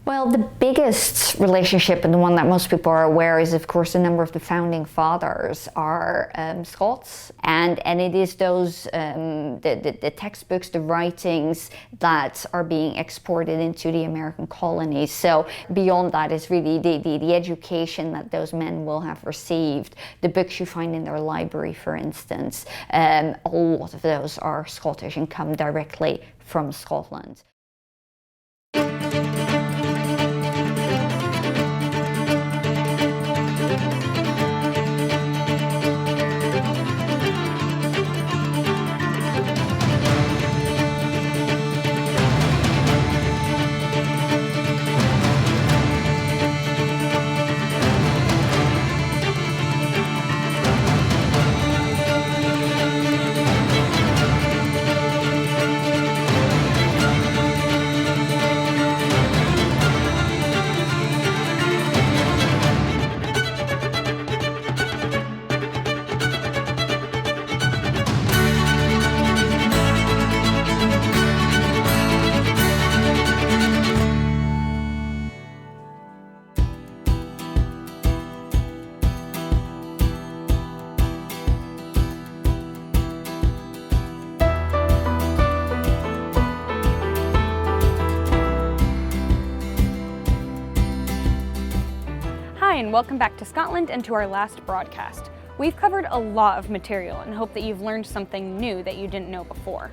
Well, the biggest relationship, and the one that most people are aware, is of course a number of the founding fathers are Scots, and it is those the textbooks, the writings that are being exported into the American colonies. So beyond that is really the education that those men will have received, the books you find in their library, for instance. A lot of those are Scottish and come directly from Scotland. And welcome back to Scotland and to our last broadcast. We've covered a lot of material and hope that you've learned something new that you didn't know before.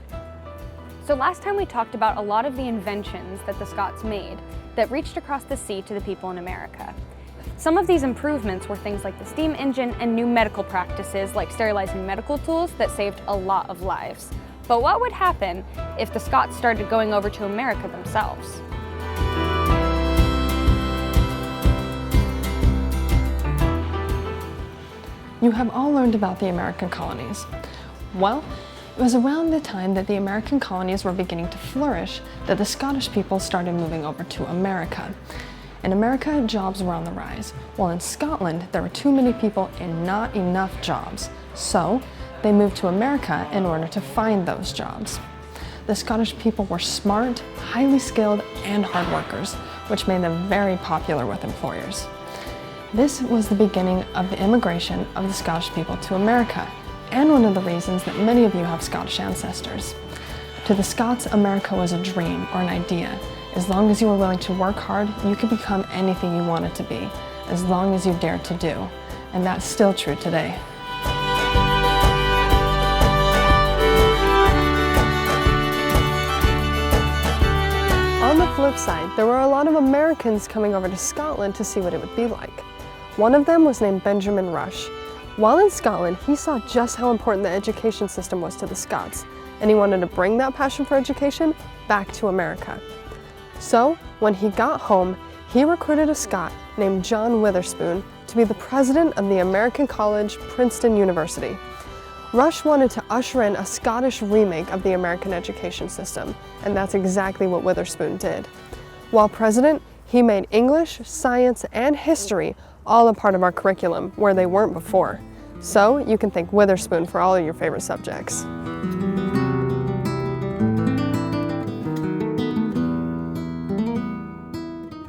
So last time we talked about a lot of the inventions that the Scots made that reached across the sea to the people in America. Some of these improvements were things like the steam engine and new medical practices like sterilizing medical tools that saved a lot of lives. But what would happen if the Scots started going over to America themselves? You have all learned about the American colonies. Well, it was around the time that the American colonies were beginning to flourish that the Scottish people started moving over to America. In America, jobs were on the rise, while in Scotland, there were too many people and not enough jobs. So, they moved to America in order to find those jobs. The Scottish people were smart, highly skilled, and hard workers, which made them very popular with employers. This was the beginning of the immigration of the Scottish people to America, and one of the reasons that many of you have Scottish ancestors. To the Scots, America was a dream or an idea. As long as you were willing to work hard, you could become anything you wanted to be, as long as you dared to do. And that's still true today. On the flip side, there were a lot of Americans coming over to Scotland to see what it would be like. One of them was named Benjamin Rush. While in Scotland, he saw just how important the education system was to the Scots, and he wanted to bring that passion for education back to America. So, when he got home, he recruited a Scot named John Witherspoon to be the president of the American college, Princeton University. Rush wanted to usher in a Scottish remake of the American education system, and that's exactly what Witherspoon did. While president, he made English, science, and history all a part of our curriculum where they weren't before. So you can thank Witherspoon for all of your favorite subjects.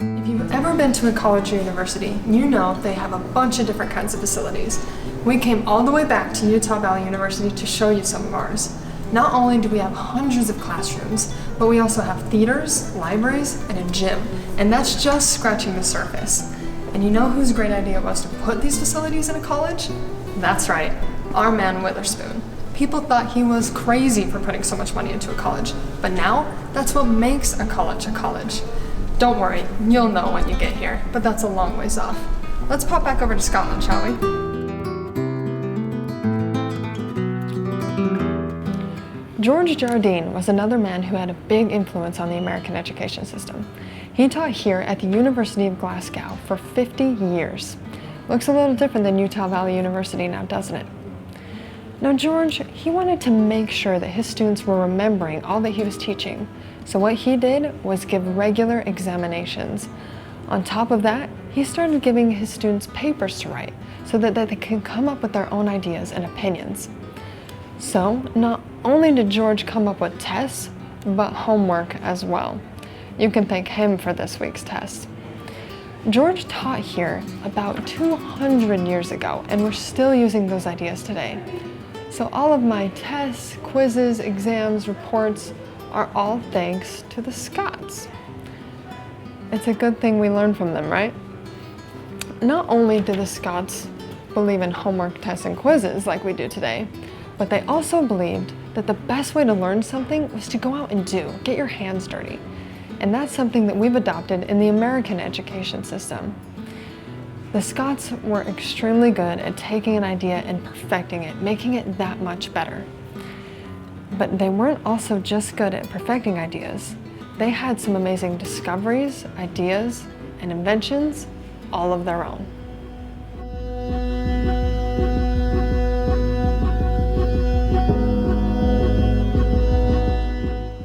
If you've ever been to a college or university, you know they have a bunch of different kinds of facilities. We came all the way back to Utah Valley University to show you some of ours. Not only do we have hundreds of classrooms, but we also have theaters, libraries, and a gym. And that's just scratching the surface. And you know whose great idea it was to put these facilities in a college? That's right, our man Witherspoon. People thought he was crazy for putting so much money into a college, but now that's what makes a college a college. Don't worry, you'll know when you get here, but that's a long ways off. Let's pop back over to Scotland, shall we? George Jardine was another man who had a big influence on the American education system. He taught here at the University of Glasgow for 50 years. Looks a little different than Utah Valley University now, doesn't it? Now George, he wanted to make sure that his students were remembering all that he was teaching. So what he did was give regular examinations. On top of that, he started giving his students papers to write so that they can come up with their own ideas and opinions. So not only did George come up with tests, but homework as well. You can thank him for this week's test. George taught here about 200 years ago, and we're still using those ideas today. So all of my tests, quizzes, exams, reports are all thanks to the Scots. It's a good thing we learn from them, right? Not only do the Scots believe in homework tests and quizzes like we do today, but they also believed that the best way to learn something was to go out and do, get your hands dirty. And that's something that we've adopted in the American education system. The Scots were extremely good at taking an idea and perfecting it, making it that much better. But they weren't also just good at perfecting ideas. They had some amazing discoveries, ideas, and inventions, all of their own.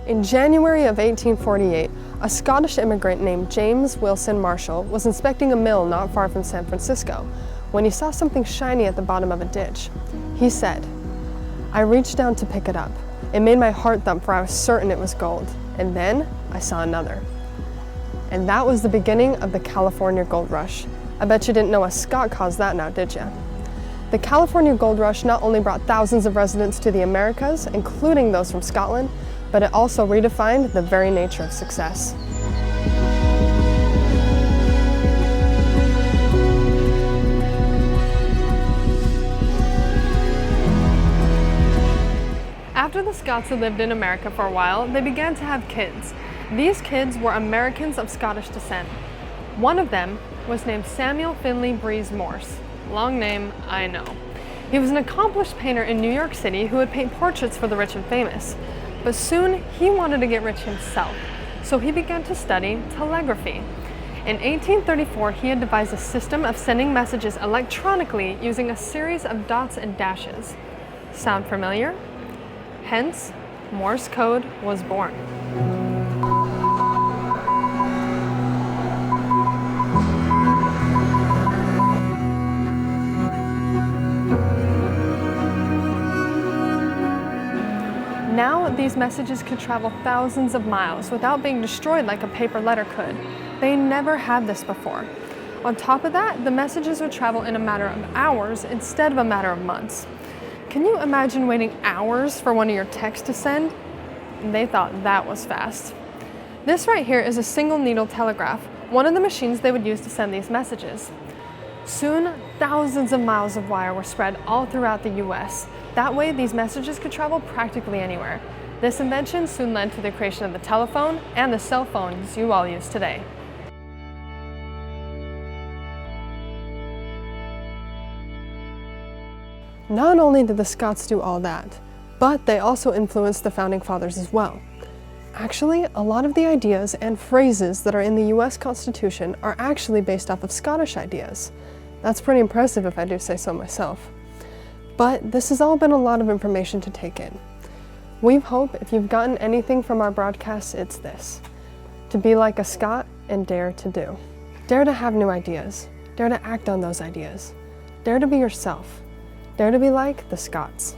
In January of 1848, a Scottish immigrant named James Wilson Marshall was inspecting a mill not far from San Francisco when he saw something shiny at the bottom of a ditch. He said, "I reached down to pick it up. It made my heart thump, for I was certain it was gold. And then I saw another." And that was the beginning of the California Gold Rush. I bet you didn't know a Scot caused that now, did you? The California Gold Rush not only brought thousands of residents to the Americas, including those from Scotland, but it also redefined the very nature of success. After the Scots had lived in America for a while, they began to have kids. These kids were Americans of Scottish descent. One of them was named Samuel Finley Breese Morse. Long name, I know. He was an accomplished painter in New York City who would paint portraits for the rich and famous. But soon he wanted to get rich himself, so he began to study telegraphy. In 1834, he had devised a system of sending messages electronically using a series of dots and dashes. Sound familiar? Hence, Morse code was born. Now, these messages could travel thousands of miles without being destroyed like a paper letter could. They never had this before. On top of that, the messages would travel in a matter of hours instead of a matter of months. Can you imagine waiting hours for one of your texts to send? They thought that was fast. This right here is a single needle telegraph, one of the machines they would use to send these messages. Soon, thousands of miles of wire were spread all throughout the US. That way, these messages could travel practically anywhere. This invention soon led to the creation of the telephone and the cell phones you all use today. Not only did the Scots do all that, but they also influenced the Founding Fathers as well. Actually, a lot of the ideas and phrases that are in the US Constitution are actually based off of Scottish ideas. That's pretty impressive if I do say so myself. But this has all been a lot of information to take in. We hope if you've gotten anything from our broadcast, it's this: to be like a Scot and dare to do. Dare to have new ideas. Dare to act on those ideas. Dare to be yourself. Dare to be like the Scots.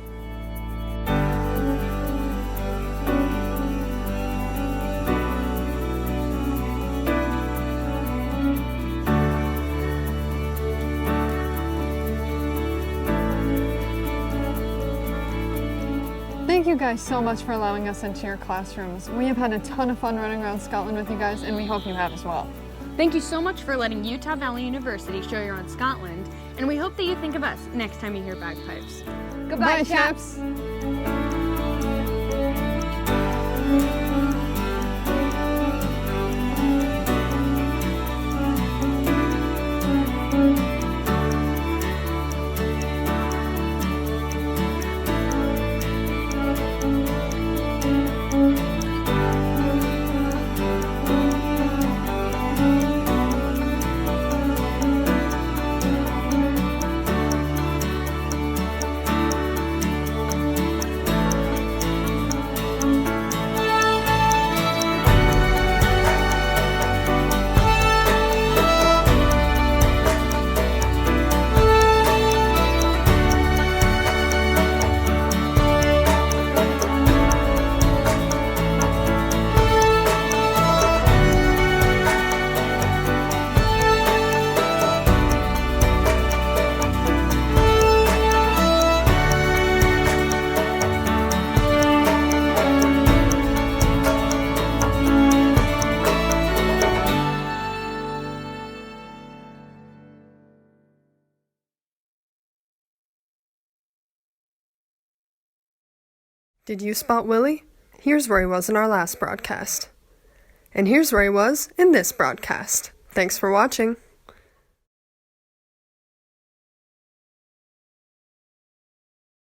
Thank you guys so much for allowing us into your classrooms. We have had a ton of fun running around Scotland with you guys, and we hope you have as well. Thank you so much for letting Utah Valley University show you around Scotland, and we hope that you think of us next time you hear bagpipes. Goodbye, chaps! Did you spot Willie? Here's where he was in our last broadcast. And here's where he was in this broadcast. Thanks for watching.